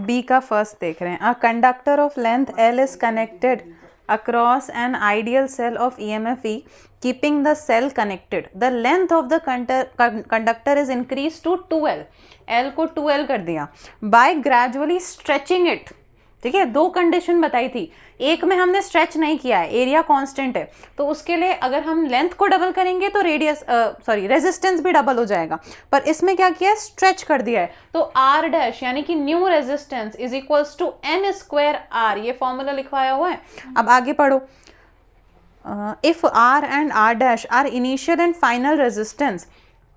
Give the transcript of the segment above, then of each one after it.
B का first देख रहे हैं. A conductor of length L is connected across an ideal cell of EMF E, keeping the cell connected. The length of the conductor is increased to 2L. L को 2L कर दिया by gradually stretching it. ठीक है, दो condition बताई थी. एक में हमने स्ट्रेच नहीं किया है, एरिया कांस्टेंट है, तो उसके लिए अगर हम लेंथ को डबल करेंगे तो रेजिस्टेंस भी डबल हो जाएगा. पर इसमें क्या किया है, स्ट्रेच कर दिया है. तो आर डैश यानी कि new resistance is equals to n square R, ये फॉर्मूला लिखवाया हुआ है. अब आगे पढ़ो. If R and R dash R initial and final resistance,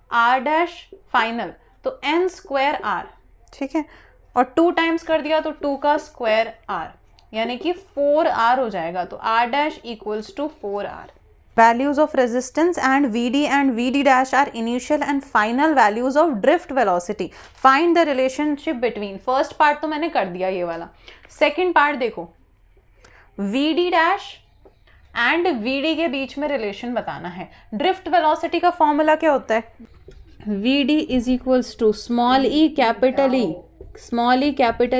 R dash final तो एन स्क्वायर आर. ठीक है, और 2 टाइम्स कर दिया तो 2 का स्क्वायर आर यानी कि 4R हो जाएगा. तो R dash equals to 4R. Values of resistance and VD dash R initial and final values of drift velocity. Find the relationship between. First part तो मैंने कर दिया ये वाला. सेकेंड पार्ट देखो, VD डैश एंड VD के बीच में relation बताना है. ड्रिफ्ट वेलोसिटी का फॉर्मूला क्या होता है, VD is equals to small e capital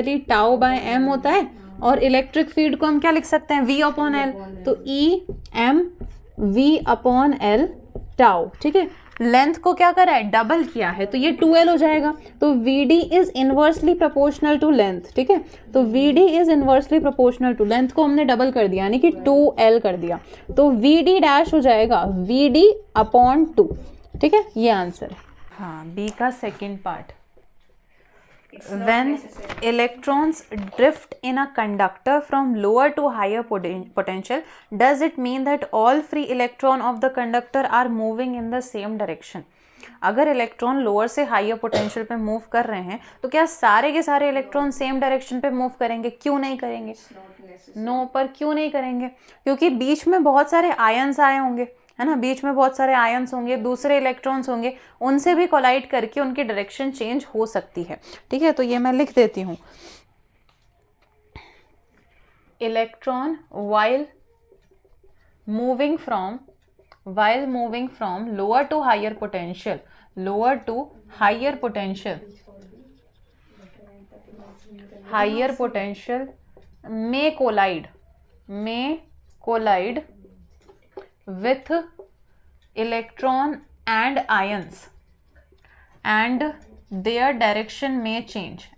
E tau by m होता है. और इलेक्ट्रिक फील्ड को हम क्या लिख सकते हैं, V अपॉन एल. तो EM V upon L tau. ठीक है, लेंथ को क्या करा है, डबल किया है, तो ये 2L हो जाएगा. तो VD is inversely proportional to length. ठीक है, तो VD is inversely proportional to length को हमने डबल कर दिया यानी कि 2L कर दिया. तो VD डैश हो जाएगा VD अपॉन 2. ठीक है, ये आंसर है. हाँ, बी का second part. When electrons drift in a conductor from lower to higher potential, does it mean that all free electron of the conductor are moving in the same direction? अगर electron lower से higher potential पे move कर रहे हैं तो क्या सारे के सारे इलेक्ट्रॉन सेम डायरेक्शन पे मूव करेंगे? क्यों नहीं करेंगे? नो, पर क्यों नहीं करेंगे? क्योंकि बीच में बहुत सारे आयंस आए होंगे, है ना, बीच में बहुत सारे आयंस होंगे, दूसरे इलेक्ट्रॉन्स होंगे, उनसे भी कोलाइड करके उनकी डायरेक्शन चेंज हो सकती है. ठीक है, तो ये मैं लिख देती हूँ. Electron while moving from lower to higher potential may collide with electron and ions and their direction may change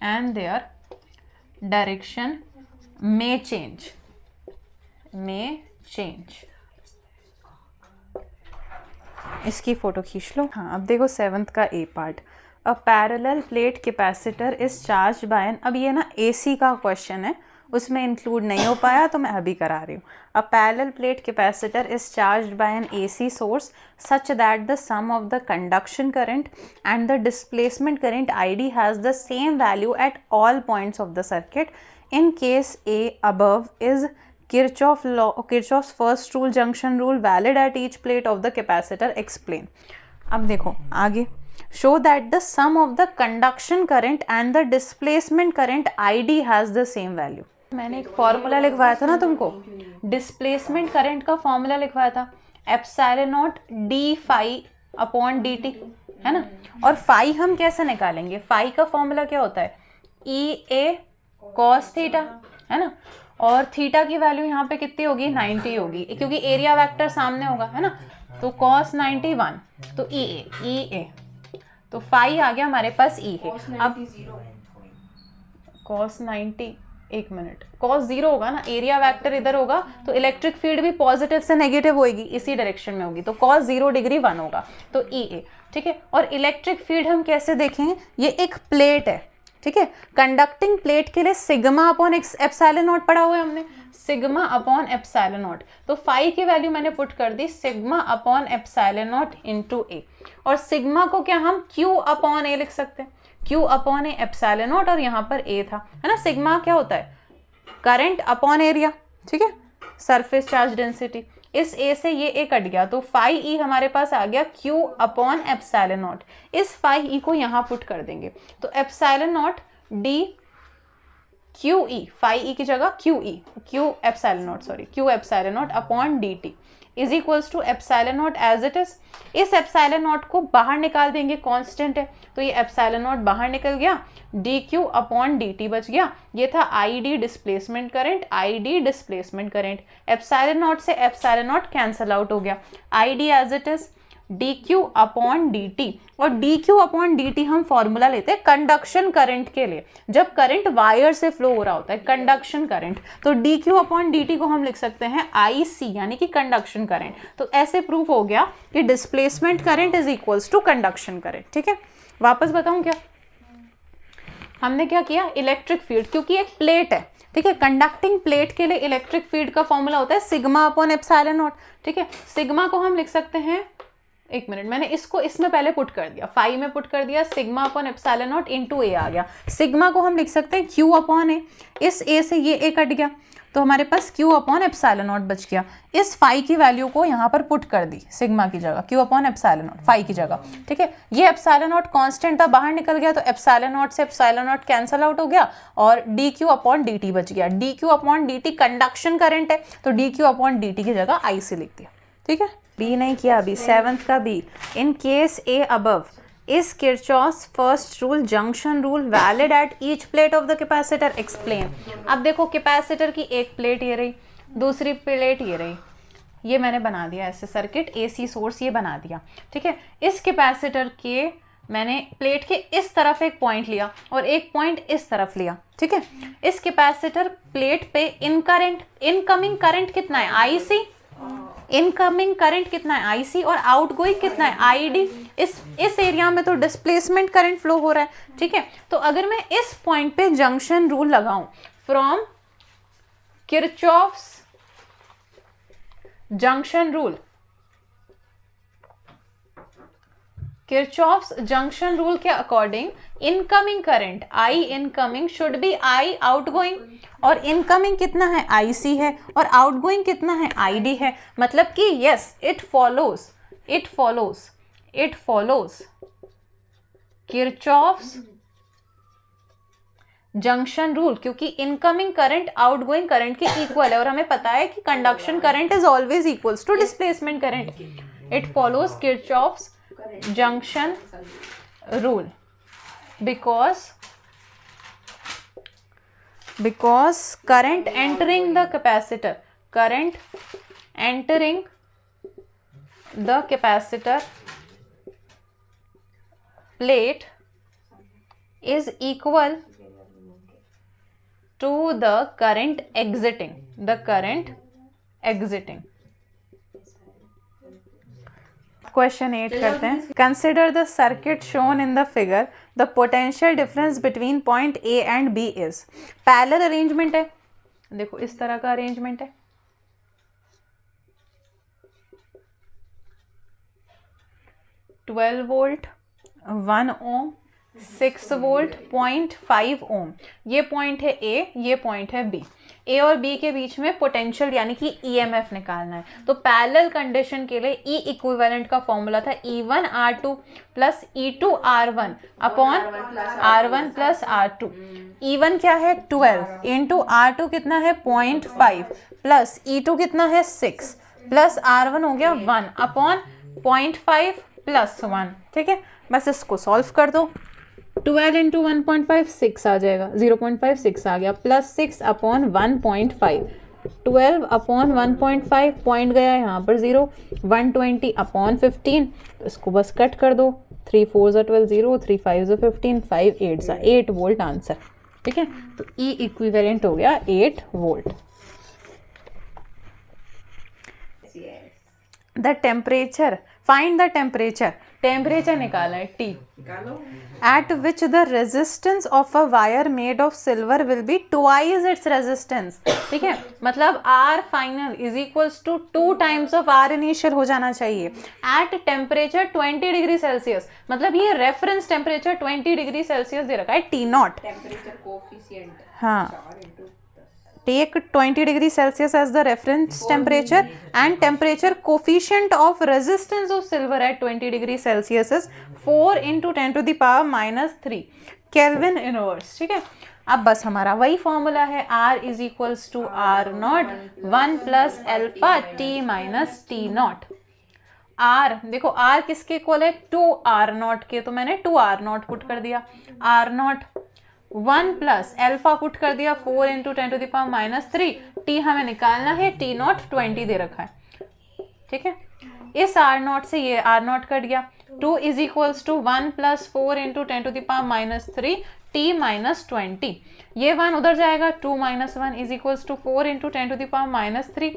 इसकी फोटो खींच लो. हाँ, अब देखो 7th का A part. A parallel plate capacitor is charge by N. अब ये ना AC का क्वेश्चन है, उसमें इंक्लूड नहीं हो पाया तो मैं अभी करा रही हूँ. A parallel plate capacitor is charged by an AC source such that the sum of the conduction current and the displacement current ID has the same value at all points of the circuit. In case A above is Kirchhoff's first rule, junction rule, valid at each plate of the capacitor. Explain. अब देखो आगे. Show that the sum of the conduction current and the displacement current ID has the same value. मैंने एक formula लिखवाया था ना तुमको, displacement current का फॉर्मूला लिखवाया था, epsilon naught d phi upon dt, है ना. और फाई हम कैसे निकालेंगे? फाई का फॉर्मूला क्या होता है, EA cos थीटा, है ना. और थीटा की वैल्यू यहाँ पे कितनी होगी, 90 होगी, क्योंकि एरिया वेक्टर सामने होगा, है ना. तो cos 91, तो EA तो फाई आ गया हमारे पास E है. अब cos 90, एक मिनट, cos 0 होगा ना, एरिया वेक्टर इधर होगा तो इलेक्ट्रिक फील्ड भी पॉजिटिव से नेगेटिव होगी, इसी डायरेक्शन में होगी, तो cos 0 डिग्री 1 होगा, तो EA. ठीक है, और इलेक्ट्रिक फील्ड हम कैसे देखेंगे, ये एक प्लेट है. ठीक है, कंडक्टिंग प्लेट के लिए सिग्मा अपॉन एप्सिलॉन नॉट पढ़ा हुआ है हमने, सिग्मा अपॉन एप्सिलॉन नॉट. तो फाई की वैल्यू मैंने पुट कर दी sigma upon epsilon naught into A. और सिग्मा को क्या हम Q अपॉन ए लिख सकते हैं, Q upon A epsilon not, और यहाँ पर ए था, है ना. सिग्मा क्या होता है, करंट अपॉन एरिया. ठीक है, सरफेस चार्ज डेंसिटी. इस ए से ये ए कट गया तो फाई ई हमारे पास आ गया Q अपॉन एप्सिलॉन नॉट. इस फाई ई को यहाँ पुट कर देंगे तो epsilon naught D Q E, phi E की जगह Q E, Q epsilon naught upon D t is equals to epsilon naught as it is. इस एप्सिलॉन नॉट को बाहर निकाल देंगे, कांस्टेंट है तो ये एप्सिलॉन नॉट बाहर निकल गया, D Q upon D T बच गया। ये था I D displacement current, I D displacement current. Epsilon naught से एप्सिलॉन नॉट कैंसल आउट हो गया, I D as it is D Q upon D T. और D Q upon D T हम formula लेते हैं कंडक्शन करंट के लिए, जब करंट वायर से फ्लो हो रहा होता है कंडक्शन करंट, तो D Q upon D T को हम लिख सकते हैं आई सी, यानी कि कंडक्शन करंट। तो ऐसे प्रूफ हो गया कि displacement current is equals to conduction current. ठीक है, वापस बताऊं क्या हमने क्या किया, इलेक्ट्रिक फील्ड, क्योंकि एक प्लेट है, ठीक है, कंडक्टिंग प्लेट के लिए इलेक्ट्रिक फील्ड का फॉर्मूला होता है सिग्मा अपॉन एप्सिलॉन नॉट। ठीक है, सिग्मा को हम लिख सकते हैं, एक मिनट, मैंने इसको इसमें पहले पुट कर दिया, फाई में पुट कर दिया, sigma upon epsilon naught into A आ गया। सिग्मा को हम लिख सकते हैं क्यू अपॉन ए, इस ए से ये ए कट गया तो हमारे पास क्यू अपॉन एप्सिलॉन नॉट बच गया। इस फाई की वैल्यू को यहाँ पर पुट कर दी, सिग्मा की जगह Q upon epsilon naught, phi की जगह। ठीक है, ये एप्सिलॉन नॉट कांस्टेंट था, बाहर निकल गया तो एप्सिलॉन नॉट से एप्सिलॉन नॉट कैंसल आउट हो गया और D Q upon D T बच गया। D Q upon D T conduction current है तो D Q upon D T की जगह आई से लिख दिया। ठीक है, बी नहीं किया अभी, 7th का B, in case A above is Kirchhoff's first rule junction rule valid at each plate of the capacitor, explain. अब देखो कैपेसिटर की एक प्लेट ये रही, दूसरी प्लेट ये रही, ये मैंने बना दिया ऐसे सर्किट, एसी सोर्स ये बना दिया। ठीक है, इस कैपेसिटर के मैंने प्लेट के इस तरफ एक पॉइंट लिया और एक पॉइंट इस तरफ लिया। ठीक है, इस कैपेसिटर प्लेट पे इनकमिंग करंट कितना है, आई सी, इनकमिंग करंट कितना है आईसी, और आउटगोइंग कितना है आईडी। इस एरिया में तो डिस्प्लेसमेंट करंट फ्लो हो रहा है। ठीक है, तो अगर मैं इस पॉइंट पे जंक्शन रूल लगाऊं from Kirchhoff's junction rule, Kirchhoff's junction rule के according incoming current I incoming should be I outgoing, और इनकमिंग कितना है आईसी है और आउटगोइंग कितना है आईडी है। मतलब कि yes it follows Kirchhoff's junction rule, क्योंकि इनकमिंग करंट आउटगोइंग करंट के इक्वल है और हमें पता है कि conduction current is always equals to displacement current. It follows Kirchhoff's junction rule because current entering the capacitor plate is equal to the current exiting question 8 करते हैं। Consider the circuit shown in the figure, the potential difference between point A and B is. Parallel arrangement है, देखो इस तरह का arrangement है, twelve volt 1 ohm 6 volt 0.5 ohm, ये point है ए, ये पॉइंट है बी। ए और बी के बीच में पोटेंशियल यानी कि ईएमएफ निकालना है। तो पैरेलल कंडीशन के लिए ई इक्विवेलेंट का फॉर्मूला था E1 R2 plus E2 R1 upon R1 plus R2। E1 क्या है 12 इंटू R2 कितना है 0.5 प्लस E2 कितना है 6 प्लस R1 हो गया 1 अपॉन 0.5 प्लस 1। ठीक है, बस इसको सॉल्व कर दो। 12 इंटू 1.5 6 आ जाएगा, 0.5 6 आ गया, प्लस 6 अपॉन 1.5, 12 अपॉन 1.5, पॉइंट गया यहाँ पर 0, 120 अपॉन 15, तो इसको बस कट कर दो, 3 4 12 0, 3 5 15, 5 8 8 वोल्ट आंसर। ठीक है, तो ई इक्विवेलेंट हो गया 8 volt. The temperature, find the temperature निकालना है T at which the resistance of a wire made of silver will be twice its resistance। ठीक है, मतलब R final is equals to 2 times of R initial हो जाना चाहिए at temperature 20 degree Celsius. मतलब ये रेफरेंस टेम्परेचर 20 डिग्री सेल्सियस दे रखा है T0। टेम्परेचर कोफिशिएंट, हाँ, take 20 degree Celsius as the reference temperature and temperature coefficient of resistance of silver at 20 degree Celsius is 4 into 10 to the power minus 3 Kelvin inverse। ठीक है, अब बस हमारा वही formula है, R is equals to R naught 1 plus alpha t minus t naught. R देखो R किसके इक्वल है, 2r0 के, तो मैंने 2r0 पुट कर दिया, r0 1 प्लस एल्फा पुट कर दिया 4 into 10 to the power minus 3, t हमें निकालना है, t नॉट 20 दे रखा है, ठीक है। इस r0 से ये r0 कट गया, 2 is equals to 1 plus 4 into 10 to the power minus 3 t minus 20, ये 1 उधर जाएगा, 2 minus 1 is equals to 4 into 10 to the power minus 3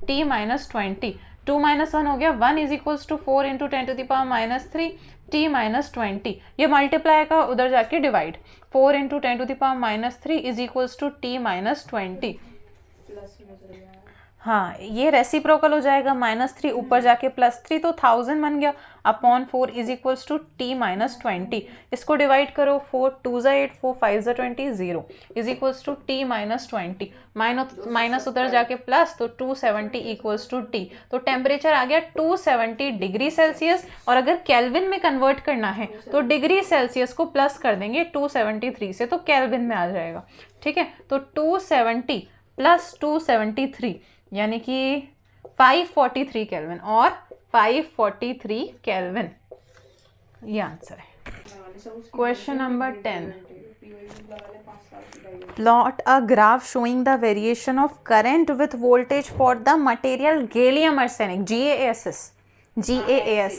t minus 20, 2 minus 1 हो गया, 1 is equals to 4 into 10 to the power minus 3 t minus 20, ये multiply का उधर जाके divide, 4 into 10 to the power minus 3 is equals to t minus 20, हाँ ये reciprocal हो जाएगा, -3 ऊपर जाके +3 तो 1000 बन गया, upon 4 is equals to t minus 20, इसको डिवाइड करो, 4 2 ज़ा 8 4 5 ज़ा 20 0 is equals to t minus 20, minus उधर जाके प्लस, तो 270 इक्वल्स टू t, तो टेम्परेचर आ गया 270 डिग्री सेल्सियस, और अगर केल्विन में कन्वर्ट करना है तो डिग्री सेल्सियस को प्लस कर देंगे 273 से, तो केल्विन में आ जाएगा, ठीक है। तो 270 प्लस 273 यानी कि 543 केल्विन, और 543 केल्विन ये आंसर है। Question number 10, plot a graph showing the variation of current with voltage for the material gallium arsenic, GaAs,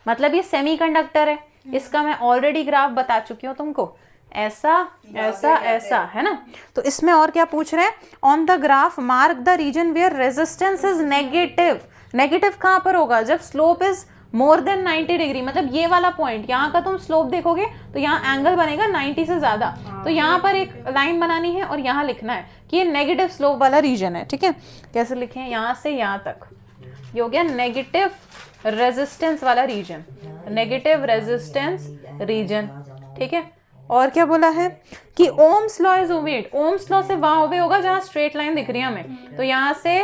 मतलब ये सेमीकंडक्टर है, इसका मैं ऑलरेडी ग्राफ बता चुकी हूँ तुमको, ऐसा ऐसा ऐसा है ना। तो इसमें और क्या पूछ रहे हैं, on the graph mark the region where resistance is negative, negative कहाँ पर होगा, जब slope is more than 90 degree, मतलब ये वाला पॉइंट, यहाँ का तुम स्लोप देखोगे तो यहाँ एंगल बनेगा 90 से ज़्यादा, तो यहाँ पर एक लाइन बनानी है और यहाँ लिखना है कि ये नेगेटिव स्लोप वाला रीजन है, ठीक है। कैसे लिखें, यहाँ से यहाँ तक, ये हो गया नेगेटिव रेजिस्टेंस वाला रीजन, नेगेटिव रेजिस्टेंस रीजन, ठीक है। और क्या बोला है कि Ohm's law is obeyed, Ohm's law से वहाँ ओबे होगा जहाँ स्ट्रेट लाइन दिख रही है हमें, तो यहाँ से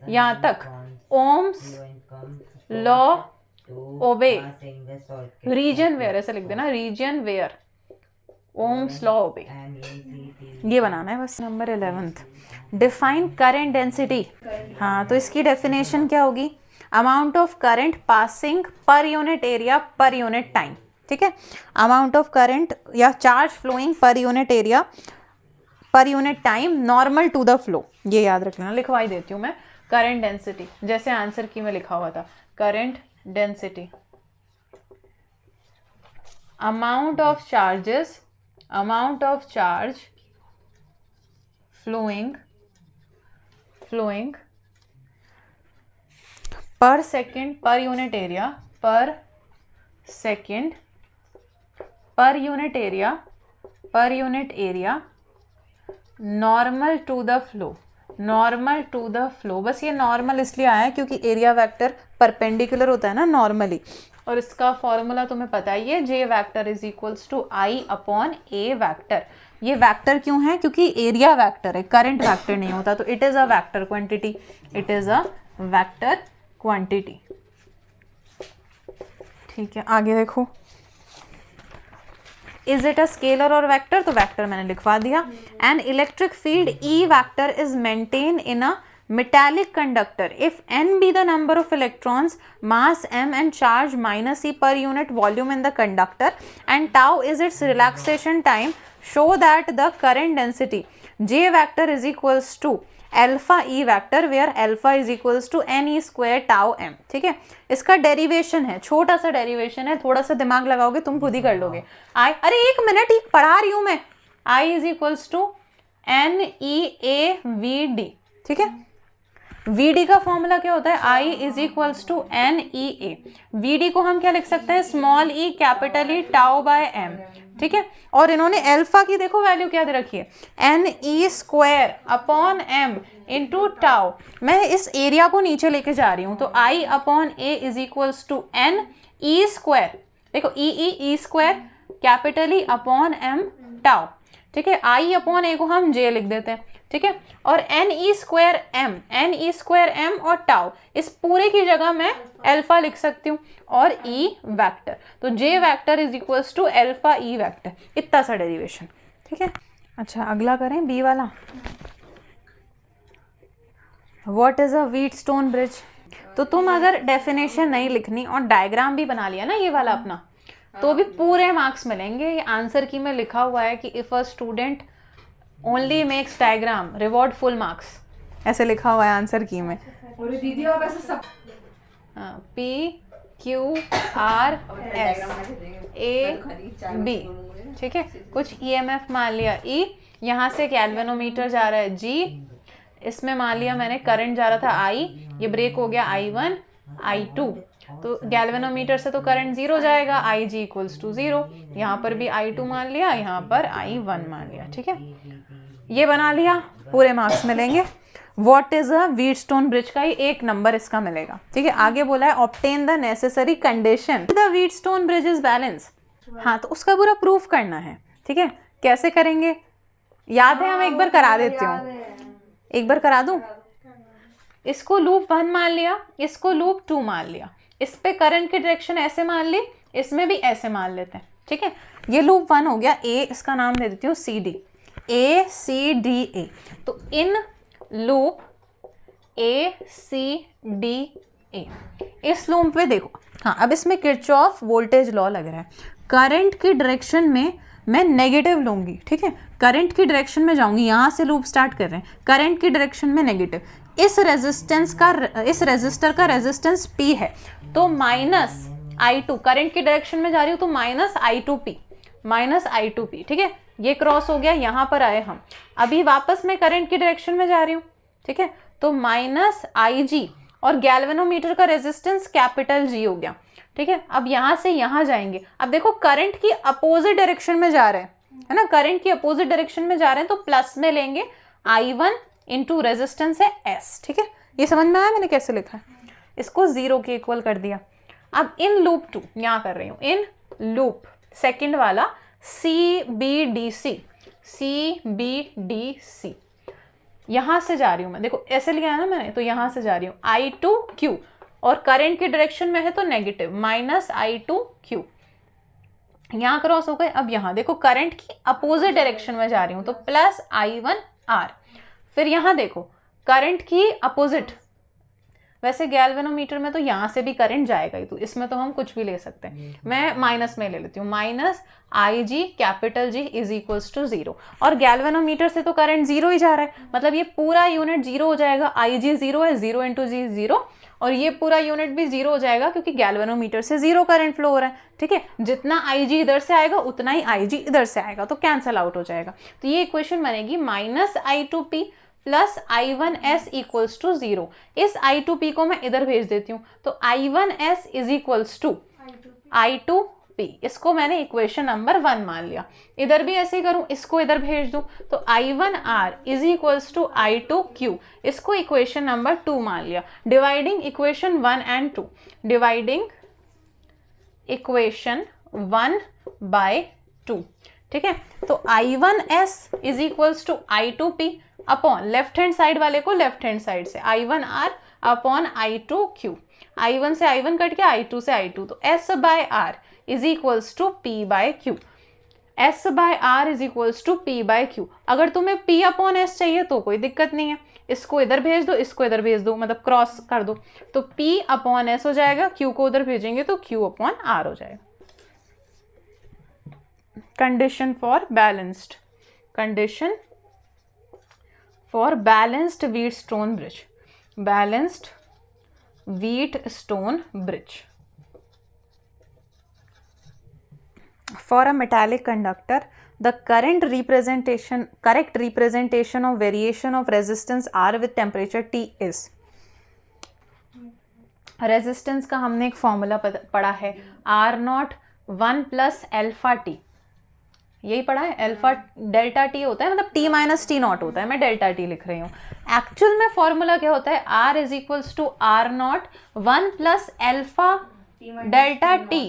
यहाँ तक Ohm's law obey, region where ऐसे लिख देना, रीजन वेयर ओम्स लॉ ओबे, ये बनाना है बस। नंबर 11, डिफाइन करंट डेंसिटी, हाँ तो इसकी डेफिनेशन क्या होगी, amount of current passing per unit area per unit time, ठीक है। अमाउंट ऑफ करंट या charge flowing per unit area per unit time normal to the flow, ये याद रख लेना, लिखवाई देती हूँ मैं। करंट डेंसिटी जैसे आंसर की में लिखा हुआ था, current density amount of charges, amount of charge flowing per second per unit area, per second per unit area normal to the flow, normal to the flow, बस ये नॉर्मल इसलिए आया है क्योंकि एरिया वेक्टर परपेंडिकुलर होता है ना normally, और इसका फॉर्मूला तुम्हें पता ही है, J vector is equals to I upon A vector. ये वेक्टर क्यों है, क्योंकि एरिया वेक्टर है, करंट वेक्टर नहीं होता, तो it is a vector quantity, it is a vector quantity, ठीक है। आगे देखो, इज इट अ स्केलर और वेक्टर, तो वेक्टर मैंने लिखवा दिया। An electric field E vector is maintain in a metallic conductor if n be the number of electrons, mass m and charge minus e per unit volume in the conductor, and tau is its relaxation time, show that the current density J vector is equals to alpha e vector where alpha is equals to n e square tau m, ठीक है। इसका derivation है, छोटा सा derivation है, थोड़ा सा दिमाग लगाओगे तुम खुद ही कर लोगे। आई, अरे एक मिनट ही पढ़ा रही हूँ मैं, I is equals to n e a v d, ठीक है। VD का फॉर्मूला क्या होता है, I is equals to N e A, VD को हम क्या लिख सकते हैं, small e capital E tau by m, ठीक है। और इन्होंने अल्फा की देखो वैल्यू क्या दे रखी है, एन ई square upon m into tau, मैं इस एरिया को नीचे लेके जा रही हूँ, तो I upon A is equals to N E square, देखो E square capital E upon M tau, ठीक है। I अपॉन ए को हम J लिख देते हैं, ठीक है। और एन ई स्क्वायर एम और टाउ, इस पूरे की जगह मैं अल्फा लिख सकती हूँ, और ई वेक्टर, तो J vector is equals to alpha E vector, इतना सा डेरिवेशन, ठीक है। अच्छा अगला करें बी वाला। What is a Wheatstone bridge. तो तुम अगर डेफिनेशन नहीं लिखनी और डायग्राम भी बना लिया ना ये वाला अपना, तो भी पूरे मार्क्स मिलेंगे। ये आंसर की में लिखा हुआ है कि if a student only makes diagram reward full marks, ऐसे लिखा हुआ है आंसर की में। दीदी और वैसे सब P Q R S A B, ठीक है। कुछ EMF मान लिया E, यहाँ से गैल्वेनोमीटर जा रहा है G, इसमें मान लिया मैंने करंट जा रहा था I, ये ब्रेक हो गया I1 I2, तो गैल्वेनोमीटर से तो करंट 0 जाएगा, IG इक्वल्स टू 0। यहाँ पर भी I2 मान लिया, यहाँ पर I1 मान लिया, ठीक है। ये बना लिया, पूरे मार्क्स मिलेंगे। What is a Wheatstone bridge का ही 1 नंबर इसका मिलेगा, ठीक है। आगे बोला है obtain the necessary condition the Wheatstone bridge is balance. हाँ तो उसका पूरा प्रूफ करना है, ठीक है। कैसे करेंगे याद है, हम एक बार करा देती हूँ, एक बार करा दूं। इसको लूप 1 मान लिया, इसको लूप 2 मान लिया, इस पे करंट की डायरेक्शन ऐसे मान ली, इसमें भी ऐसे मान लेते हैं, ठीक है। ये लूप 1 हो गया। ए इसका नाम दे देती हूँ CD, ACDA। तो इन लूप ACDA, इस लूप पे देखो, हाँ अब इसमें किरचॉफ वोल्टेज लॉ लग रहा है। करंट की डायरेक्शन में मैं नेगेटिव लूंगी, ठीक है। करंट की डायरेक्शन में जाऊंगी, यहाँ से लूप स्टार्ट कर रहे हैं, करंट की डायरेक्शन में नेगेटिव। इस रेजिस्टर का रेजिस्टेंस P है, तो माइनस I2, करंट की डायरेक्शन में जा रही हूँ तो माइनस I2P, ठीक है। ये क्रॉस हो गया, यहाँ पर आए हम, अभी वापस मैं करंट की डायरेक्शन में जा रही हूँ, ठीक है। तो माइनस IG, और गैल्वेनोमीटर का रेजिस्टेंस कैपिटल G हो गया, ठीक है। अब यहाँ से यहाँ जाएंगे, अब देखो करंट की अपोजिट डायरेक्शन में जा रहे हैं, है ना, करंट की अपोजिट डायरेक्शन में जा रहे हैं, तो प्लस में लेंगे I1 इंटू रेजिस्टेंस है S, ठीक है। ये समझ में आया मैंने कैसे लिखा है, इसको 0 के इक्वल कर दिया। अब इन लूप 2 यहाँ कर रही हूँ, इन लूप सेकेंड वाला CBDC, यहाँ से जा रही हूँ मैं, देखो ऐसे लिया है ना मैंने, तो यहाँ से जा रही हूँ I2Q, और करंट की डायरेक्शन में है तो नेगेटिव, माइनस I2Q, यहाँ क्रॉस हो गए। अब यहाँ देखो करंट की अपोजिट डायरेक्शन में जा रही हूँ, तो प्लस I1R। फिर यहाँ देखो करंट की अपोजिट, वैसे गैल्वेनोमीटर में तो यहाँ से भी करंट जाएगा ही, तो इसमें तो हम कुछ भी ले सकते हैं, मैं माइनस में ले लेती हूँ, minus IG capital G is equals to 0। और गैल्वेनोमीटर से तो करंट 0 ही जा रहा है, मतलब ये पूरा यूनिट 0 हो जाएगा। IG 0 है, 0 इंटू G 0, और ये पूरा यूनिट भी 0 हो जाएगा क्योंकि गैल्वेनोमीटर से 0 करंट फ्लो हो रहा है, ठीक है। जितना IG इधर से आएगा उतना ही IG इधर से आएगा, तो कैंसल आउट हो जाएगा। तो ये इक्वेशन बनेगी minus I2P plus I1S equals to 0। इस I2P को मैं इधर भेज देती हूँ, तो I1S is equals to I2P, इसको मैंने इक्वेशन नंबर 1 मान लिया। इधर भी ऐसे ही करूँ, इसको इधर भेज दूँ, तो I1R is equals to I2Q, इसको इक्वेशन नंबर 2 मान लिया। Dividing equation 1 and 2, dividing equation 1 by 2, ठीक है। तो I1S is equals to I2P upon left hand side वाले को लेफ्ट हैंड साइड से I1R अपॉन I2Q, I1 से I1 कट गया, I2 से I2, तो S by R is equals to P by Q, S by R is equals to P by Q। अगर तुम्हें P upon S चाहिए तो कोई दिक्कत नहीं है, इसको इधर भेज दो, इसको इधर भेज दो, मतलब क्रॉस कर दो, तो P अपॉन S हो जाएगा, Q को उधर भेजेंगे तो Q अपॉन R हो जाएगा। Condition for balanced, condition for balanced Wheatstone bridge, balanced Wheatstone bridge. For a metallic conductor, the correct representation of variation of resistance R with temperature T is, resistance का हमने एक formula पढ़ा है, R0 1 plus alpha T, यही पढ़ा है। Alpha delta T होता है, मतलब T माइनस T0 होता है, मैं डेल्टा T लिख रही हूँ। एक्चुअल में फॉर्मूला क्या होता है, R is equals to R0 1 plus alpha delta T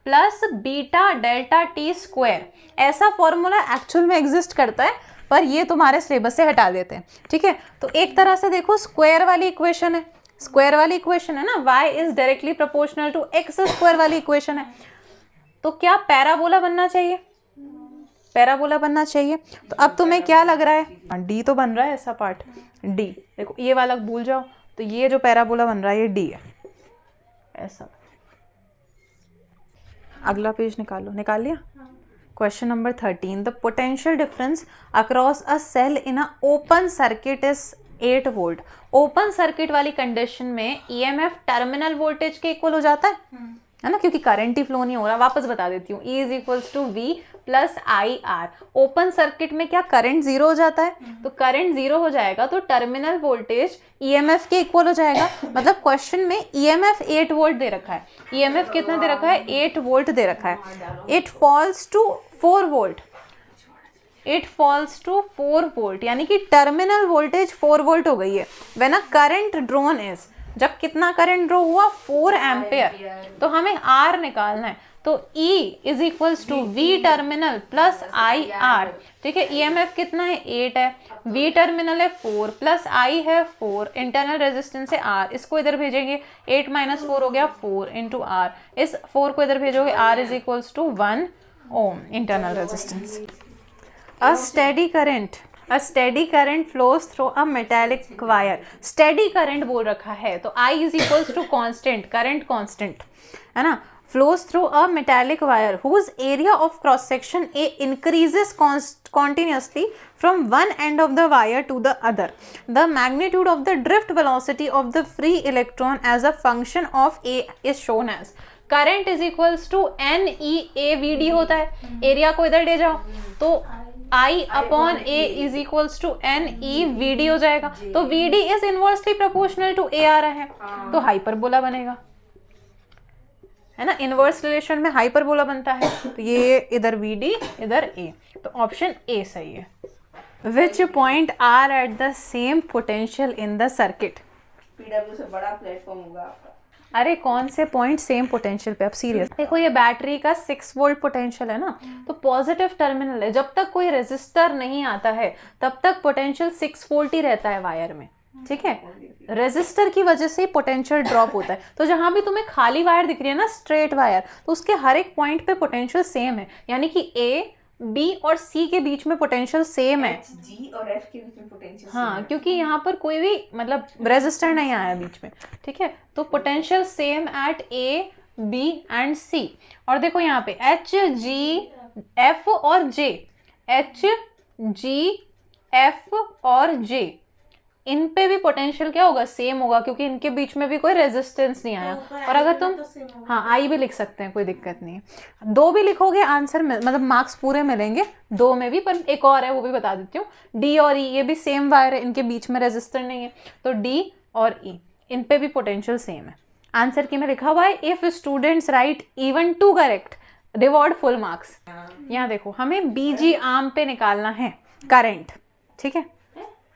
plus beta delta T square. ऐसा फॉर्मूला एक्चुअल में एग्जिस्ट करता है, पर ये तुम्हारे सिलेबस से हटा देते हैं, ठीक है। तो एक तरह से देखो स्क्वायर वाली इक्वेशन है, स्क्वायर वाली इक्वेशन है ना, y is directly proportional to x square वाली इक्वेशन है, तो क्या पैराबोला बनना चाहिए, पैराबोला बनना चाहिए। तो अब तुम्हें क्या लग रहा है, डी तो बन रहा है ऐसा पार्ट, डी देखो ये वाला भूल जाओ, तो ये जो पैराबोला बन रहा है ये डी है ऐसा। अगला पेज निकालो, निकाल लिया? Question number 13, the potential difference across a cell in a open circuit is 8 volt. Open circuit वाली कंडीशन में ईएमएफ टर्मिनल वोल्टेज के इक्वल हो जाता है ना, क्योंकि करंट ही फ्लो नहीं हो रहा। वापस बता देती हूँ, E is equals to V plus I R. Open circuit में क्या करंट जीरो हो जाता है, तो करंट जीरो हो जाएगा तो टर्मिनल वोल्टेज ईएमएफ के इक्वल हो जाएगा। मतलब क्वेश्चन में ईएमएफ 8 वोल्ट दे रखा है, ईएमएफ कितना दे रखा है, 8 वोल्ट दे रखा है। It falls to 4 volt, it falls to 4 volt, यानी कि टर्मिनल वोल्टेज 4 वोल्ट हो गई है। When a current drawn is, जब कितना करंट ड्रॉ हुआ, 4 एम्पेयर, तो हमें आर निकालना है। तो E is equals to V terminal plus I R. ठीक है, EMF कितना है, 8 है, V टर्मिनल है 4 प्लस I है 4, इंटरनल रेजिस्टेंस है R, इसको इधर भेजेंगे 8 माइनस 4 हो गया 4 इंटू R, इस 4 को इधर भेजोगे, R is equals to 1 ohm internal resistance. A steady current flows through a metallic wire। steady current बोल रखा है तो I is equals to constant, current constant है ना, flows through a metallic wire whose area of cross section A increases continuously from one end of the wire to the other. The magnitude of the drift velocity of the free electron as a function of A is shown as। Current is equals to NEAVD होता है, area को इधर ले जाओ तो I upon A is equals to NEVD हो जाएगा। तो VD is inversely proportional to A आ रहा है, तो हाइपरबोला बनेगा, है ना, इनवर्स रिलेशन में हाइपरबोला बनता है। तो ये इधर VD इधर A, तो ऑप्शन A सही है। Which point are at the same potential in the circuit. PW से बड़ा प्लेटफॉर्म होगा आपका। अरे कौन से पॉइंट सेम पोटेंशियल पे, अब सीरियस देखो, ये बैटरी का 6 वोल्ट पोटेंशियल है ना, तो पॉजिटिव टर्मिनल है। जब तक कोई रेजिस्टर नहीं आता है तब तक पोटेंशियल 6 वोल्ट ही रहता है वायर में, ठीक है। रेजिस्टर की वजह से पोटेंशियल ड्रॉप होता है। तो जहां भी तुम्हें खाली वायर दिख रही है ना, स्ट्रेट वायर, तो उसके हर एक पॉइंट पे पोटेंशियल सेम है, यानी कि A, B और C के बीच में पोटेंशियल सेम है, G और F के बीच में पोटेंशियल हाँ, क्योंकि यहाँ पर कोई भी मतलब रेजिस्टर नहीं आया बीच में, ठीक है। तो potential same at A, B and C। और देखो यहाँ पे H, G, F और J, H, G, F और J, इन पे भी पोटेंशियल क्या होगा, सेम होगा, क्योंकि इनके बीच में भी कोई रेजिस्टेंस नहीं आया। और अगर तुम हाँ आई भी लिख सकते हैं, कोई दिक्कत नहीं है। 2 भी लिखोगे आंसर में, मतलब मार्क्स पूरे मिलेंगे 2 में भी। पर एक और है वो भी बता देती हूँ, डी और ई, ये भी सेम वायर है, इनके बीच में रेजिस्टर नहीं है, तो डी और ई इन पे भी पोटेंशियल सेम है। आंसर की में लिखा हुआ है if students right even 2 correct reward full marks. यहाँ देखो हमें बीजी आर्म पे निकालना है करंट, ठीक है,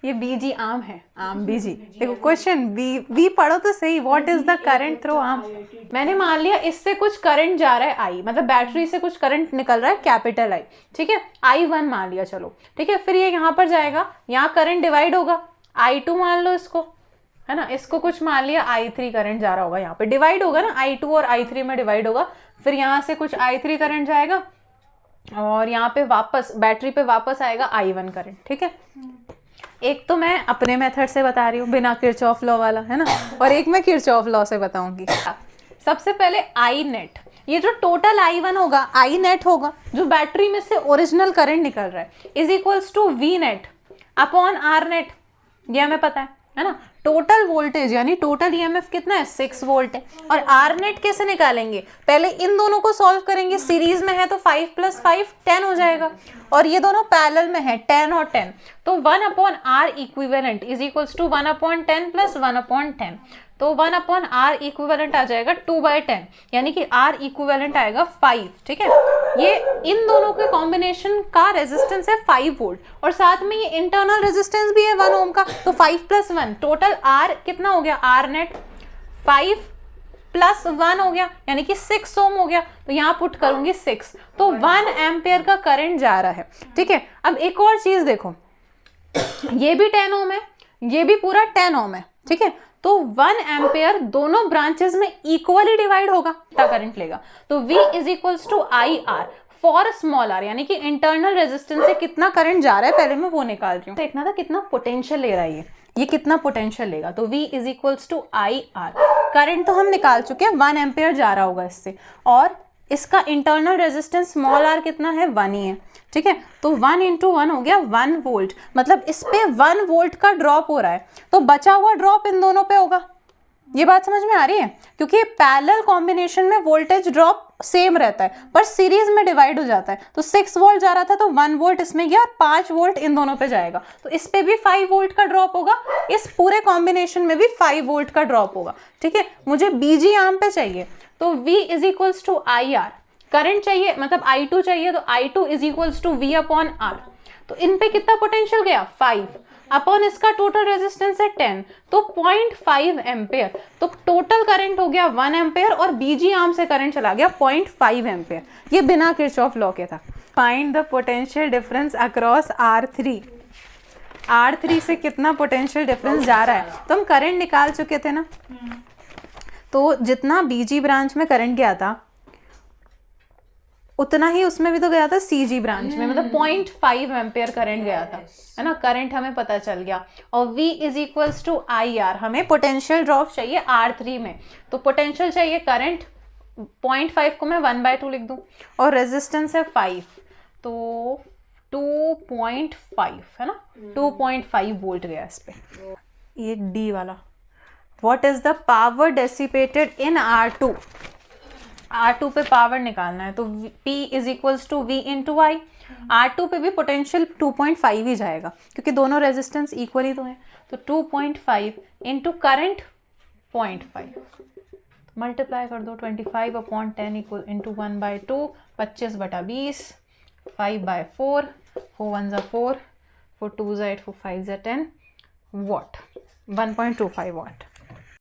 ये बीजी आर्म है, आर्म बीजी। देखो क्वेश्चन बी पढ़ो तो सही, what is the current through arm. मैंने मान लिया इससे कुछ करंट जा रहा है आई, मतलब बैटरी से कुछ करंट निकल रहा है कैपिटल आई, ठीक है, I1 मान लिया, चलो ठीक है। फिर ये यहाँ पर जाएगा, यहाँ करंट डिवाइड होगा, I2 मान लो इसको, है ना, इसको कुछ मान लिया I3 करंट जा रहा होगा, यहाँ पे डिवाइड होगा ना, I2 और I3 में डिवाइड होगा। फिर यहाँ से कुछ I3 करंट जाएगा और यहाँ पे वापस बैटरी पे वापस आएगा I1 करंट, ठीक है। एक तो मैं अपने मेथड से बता रही हूँ बिना किरचॉफ लॉ वाला, है ना, और एक मैं किरचॉफ लॉ से बताऊंगी। सबसे पहले आई नेट, ये जो टोटल I1 होगा, आई नेट होगा, जो बैटरी में से ओरिजिनल करंट निकल रहा है, is equals to V net upon R net, ये हमें पता है ना। टोटल वोल्टेज यानी टोटल EMF कितना है, 6 वोल्ट है। और R नेट कैसे निकालेंगे, पहले इन दोनों को सॉल्व करेंगे, सीरीज में है तो 5 + 5 10 हो जाएगा, और ये दोनों पैरेलल में है 10 और 10, तो 1/R equivalent is equals to 1/10 + 1/10, तो 1/R इक्विवेलेंट आ जाएगा 2/10, यानी कि R इक्विवेलेंट आएगा 5, ठीक है। ये इन दोनों के कॉम्बिनेशन का रेजिस्टेंस है 5 वोल्ट, और साथ में ये इंटरनल रेजिस्टेंस भी है 1 ओम का, तो 5 + 1 टोटल R कितना हो गया, R नेट 5 + 1 हो गया, यानी कि 6 ओम हो गया। तो यहाँ पुट करूंगी 6, तो 1 एम्पियर का करंट जा रहा है, ठीक है। अब एक और चीज देखो, ये भी 10 ओम है, ये भी पूरा 10 ओम है, ठीक है। तो 1 एम्पियर दोनों ब्रांचेस में इक्वली डिवाइड होगा, कितना करंट लेगा, तो V is equals to IR for small R, यानी कि इंटरनल रेजिस्टेंस से कितना करंट जा रहा है पहले मैं वो निकाल रही हूँ। देखना था कितना पोटेंशियल ले रहा है ये कितना पोटेंशियल लेगा। तो V is equals to I R. Current तो हम निकाल चुके हैं, 1 एम्पेयर जा रहा होगा इससे, और इसका इंटरनल रेजिस्टेंस स्मॉल आर कितना है, 1 ही है, ठीक है। तो 1 इंटू 1 हो गया 1 वोल्ट, मतलब इस पे 1 वोल्ट का ड्रॉप हो रहा है, तो बचा हुआ ड्रॉप इन दोनों पे होगा। ये बात समझ में आ रही है? क्योंकि पैरेलल कॉम्बिनेशन में वोल्टेज ड्रॉप सेम रहता है पर सीरीज में डिवाइड हो जाता है। तो 6 वोल्ट जा रहा था तो 1 वोल्ट इसमें गया और 5 वोल्ट इन दोनों पे जाएगा, तो इस पे भी 5 वोल्ट का ड्रॉप होगा, इस पूरे कॉम्बिनेशन में भी 5 वोल्ट का ड्रॉप होगा, ठीक है। मुझे बीजी आर्म पे चाहिए, तो V is equals to I R. Current चाहिए, मतलब I2 चाहिए, तो I2 is equals to V upon R. तो इन पे कितना पोटेंशियल गया, 5 अपॉन इसका टोटल रेजिस्टेंस है 10, तो 0.5 एम्पेयर। तो टोटल करंट हो गया 1 एम्पेयर और बीजी आर्म से करंट चला गया 0.5 एम्पेयर। ये बिना किरचॉफ लॉ के था। Find the potential difference across R3। R3 से कितना पोटेंशियल डिफरेंस जा रहा है, तो हम करंट निकाल चुके थे ना। तो जितना बीजी ब्रांच में करंट गया था उतना ही उसमें भी तो गया था सीजी ब्रांच में, मतलब 0.5 एम्पेयर करंट गया था, है ना। करंट हमें पता चल गया। और V is equals to I R, हमें पोटेंशियल ड्रॉप चाहिए R3 में, तो पोटेंशियल चाहिए करंट 0.5 को मैं 1/2 लिख दूं, और रेजिस्टेंस है 5, तो 2.5 है ना, 2.5 वोल्ट गया इस पे। ये D वाला, what is the power dissipated in R2। R2 पे पावर निकालना है, तो P is equals to V into I. R2 पे भी पोटेंशियल 2.5 ही जाएगा क्योंकि दोनों रेजिस्टेंस इक्वल ही तो हैं, तो 2.5 इंटू करंट 0.5, मल्टीप्लाई कर दो, 25 अपॉन 10 इक्वल इंटू 1/2, 25/20, 5/4, 4 1 ज़ा 4, 4 2 ज़ा 8, 4 5 ज़ा 10 वॉट, 1.25 वॉट।